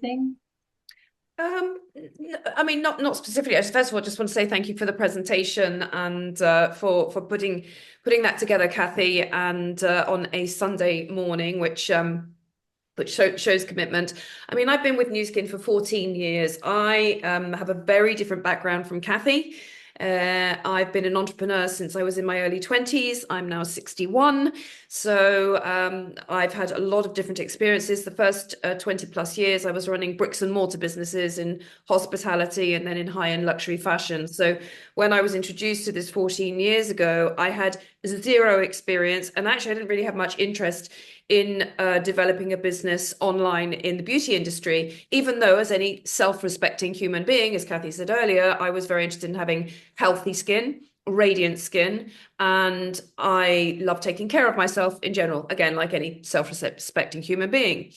Thing? I mean, not specifically. I just, first of all, just want to say thank you for the presentation and for putting that together, Kathy, and on a Sunday morning, which shows commitment. I mean, I've been with New Skin for 14 years. I have a very different background from Kathy. I've been an entrepreneur since I was in my early 20s. I'm now 61. So I've had a lot of different experiences. The first 20 plus years, I was running bricks and mortar businesses in hospitality and then in high-end luxury fashion. So when I was introduced to this 14 years ago, I had zero experience. And actually, I didn't really have much interest in developing a business online in the beauty industry, even though, as any self-respecting human being, as Kathy said earlier, I was very interested in having healthy skin, radiant skin, and I love taking care of myself in general, again, like any self-respecting human being.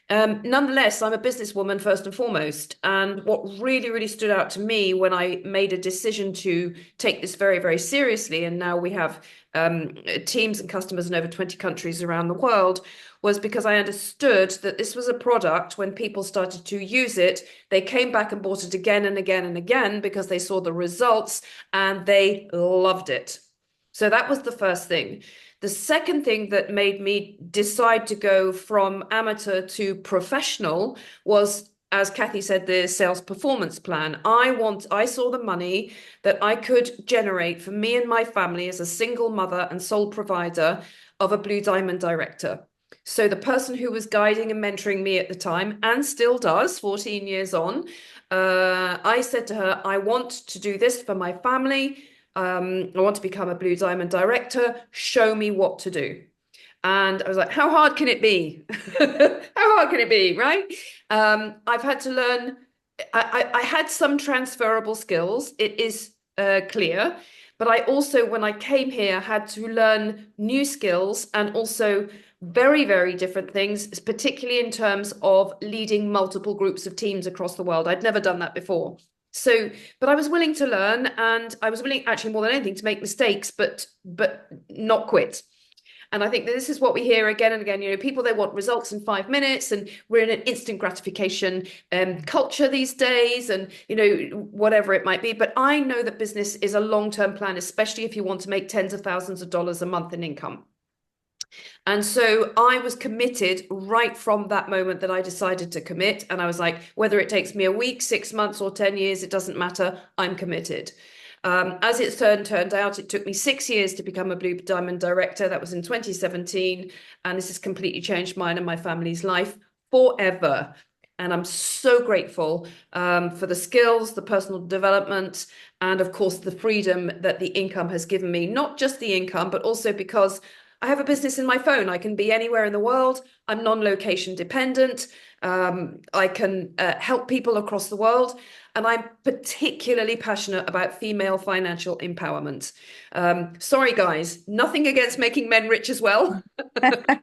Nonetheless, I'm a businesswoman first and foremost. And what really, really stood out to me when I made a decision to take this very, very seriously, and now we have teams and customers in over 20 countries around the world, was because I understood that this was a product. When people started to use it, they came back and bought it again and again and again because they saw the results and they loved it. So that was the first thing. The second thing that made me decide to go from amateur to professional was, as Kathy said, the sales performance plan. I saw the money that I could generate for me and my family as a single mother and sole provider of a Blue Diamond director. So the person who was guiding and mentoring me at the time, and still does, 14 years on, I said to her, I want to do this for my family. I want to become a Blue Diamond director. Show me what to do. And I was like, how hard can it be? How hard can it be, right? I've had to learn. I had some transferable skills. It is clear. But I also, when I came here, had to learn new skills and also very, very different things, particularly in terms of leading multiple groups of teams across the world. I'd never done that before. So, but I was willing to learn, and I was willing, actually more than anything, to make mistakes, but not quit. And I think that this is what we hear again and again. You know, people, they want results in 5 minutes, and we're in an instant gratification culture these days, and you know, whatever it might be. But I know that business is a long-term plan, especially if you want to make tens of thousands of dollars a month in income. And so I was committed right from that moment that I decided to commit. And I was like, whether it takes me a week, 6 months, or 10 years, it doesn't matter. I'm committed. As it turned out, it took me 6 years to become a Blue Diamond director. That was in 2017. And this has completely changed mine and my family's life forever. And I'm so grateful for the skills, the personal development, and of course, the freedom that the income has given me. Not just the income, but also because I have a business in my phone. I can be anywhere in the world. I'm non-location dependent. I can help people across the world. And I'm particularly passionate about female financial empowerment. Sorry, guys, nothing against making men rich as well, but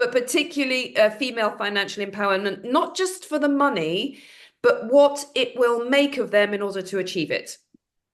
particularly female financial empowerment, not just for the money, but what it will make of them in order to achieve it.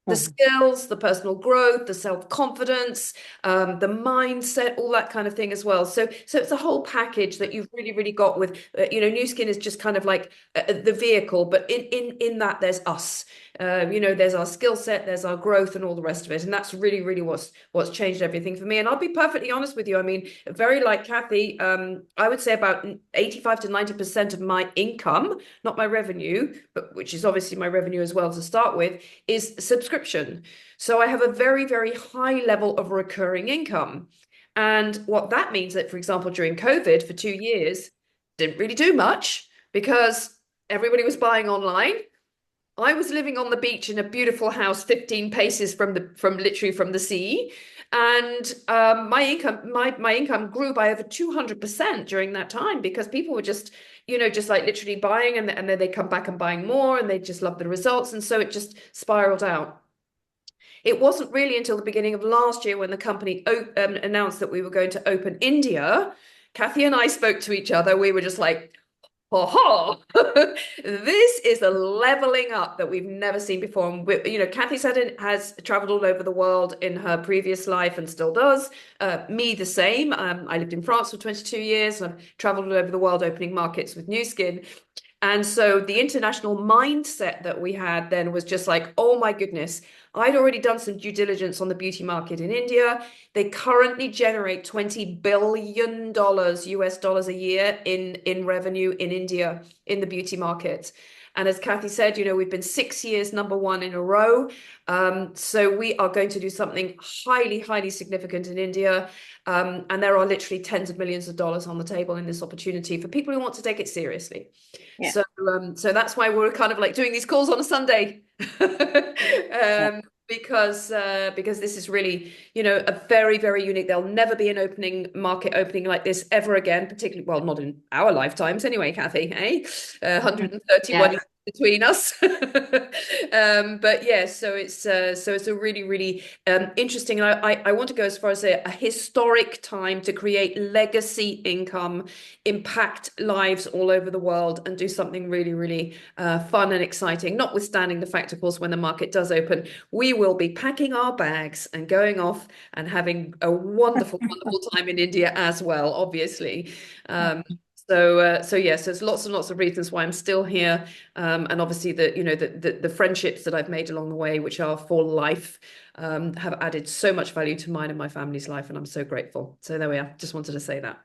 The Mhm. skills, the personal growth, the self-confidence, the mindset, all that kind of thing as well. So it's a whole package that you've really, really got with, you know, New Skin is just kind of like the vehicle, but in that there's us. You know, there's our skill set, there's our growth, and all the rest of it, and that's really, really what's changed everything for me. And I'll be perfectly honest with you. I mean, very like Kathy, I would say about 85 to 90% of my income, not my revenue, but which is obviously my revenue as well to start with, is subscription. So I have a very, very high level of recurring income. And what that means that, for example, during COVID for 2 years, didn't really do much because everybody was buying online. I was living on the beach in a beautiful house, 15 paces from the sea, and my income grew by over 200% during that time because people were just, you know, just like literally buying, and then they come back and buying more, and they just love the results, and so it just spiraled out. It wasn't really until the beginning of last year when the company announced that we were going to open India. Kathy and I spoke to each other. We were just like, ha ha, this is a leveling up that we've never seen before. And Kathy said has traveled all over the world in her previous life and still does. Me the same. I lived in France for 22 years and I've traveled all over the world opening markets with New Skin. And so the international mindset that we had then was just like, oh my goodness, I'd already done some due diligence on the beauty market in India. They currently generate $20 billion US dollars a year in revenue in India in the beauty market. And as Kathy said, we've been 6 years #1 in a row. So we are going to do something highly, highly significant in India. And there are literally tens of millions of dollars on the table in this opportunity for people who want to take it seriously. Yeah. So that's why we're kind of like doing these calls on a Sunday. Because this is really, a very, very unique. There'll never be an market opening like this ever again, particularly, well, not in our lifetimes anyway, Kathy, 131 years between us. But yeah, so it's a really, really interesting. I want to go as far as a historic time to create legacy income, impact lives all over the world, and do something really, really fun and exciting. Notwithstanding the fact, of course, when the market does open, we will be packing our bags and going off and having a wonderful, wonderful time in India as well, obviously. So yes, there's lots and lots of reasons why I'm still here, and obviously the friendships that I've made along the way, which are for life, have added so much value to mine and my family's life, and I'm so grateful. So there we are. Just wanted to say that.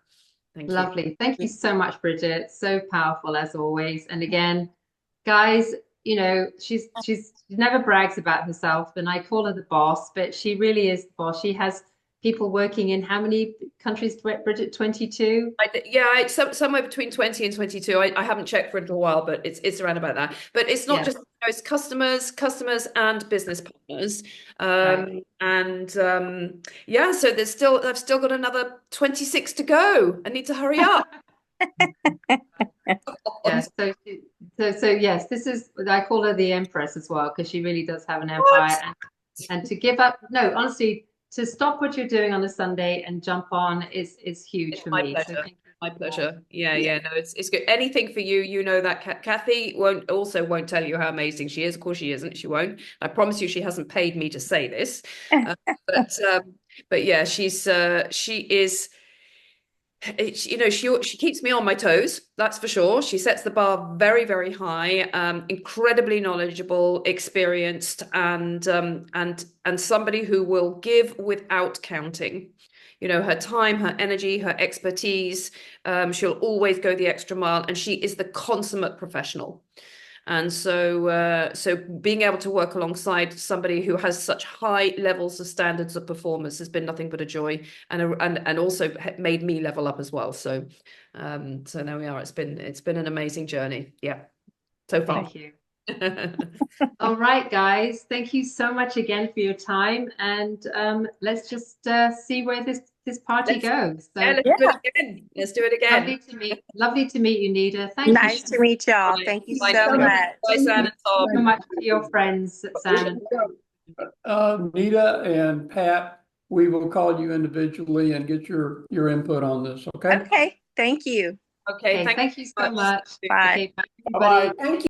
Thank you. Lovely. Thank you so much, Bridget. So powerful as always. And again, guys, she never brags about herself, and I call her the boss, but she really is the boss. She has people working in how many countries, Bridget? 22? It's somewhere between 20 and 22. I haven't checked for a little while, but it's around about that. But it's not just it's customers and business partners. So I've still got another 26 to go. I need to hurry up. Yes. So yes, I call her the Empress as well, because she really does have an empire. And to give up, no, honestly, to stop what you're doing on a Sunday and jump on is huge for me. Pleasure. So my pleasure. Yeah. No, it's good. Anything for you. That Kathy won't tell you how amazing she is. Of course she isn't. She won't. I promise you, she hasn't paid me to say this. But yeah, she is. She keeps me on my toes, that's for sure. She sets the bar very, very high. Incredibly knowledgeable, experienced, and somebody who will give without counting. Her time, her energy, her expertise. She'll always go the extra mile, and she is the consummate professional. And so being able to work alongside somebody who has such high levels of standards of performance has been nothing but a joy, and also made me level up as well. So there we are. It's been an amazing journey. Yeah, so far. Thank you. All right, guys. Thank you so much again for your time, and let's just see where this party goes. So let's do it again. Let's do it again. Lovely to meet you, Nita. Thank you. Nice to meet y'all. Thank you so much. Bye, San and Tom. So much to your friends, San. Nita and Pat, we will call you individually and get your input on this. Okay. Okay. Thank you. Okay. Thank you so much. Bye. Okay, bye. Bye. Thank you.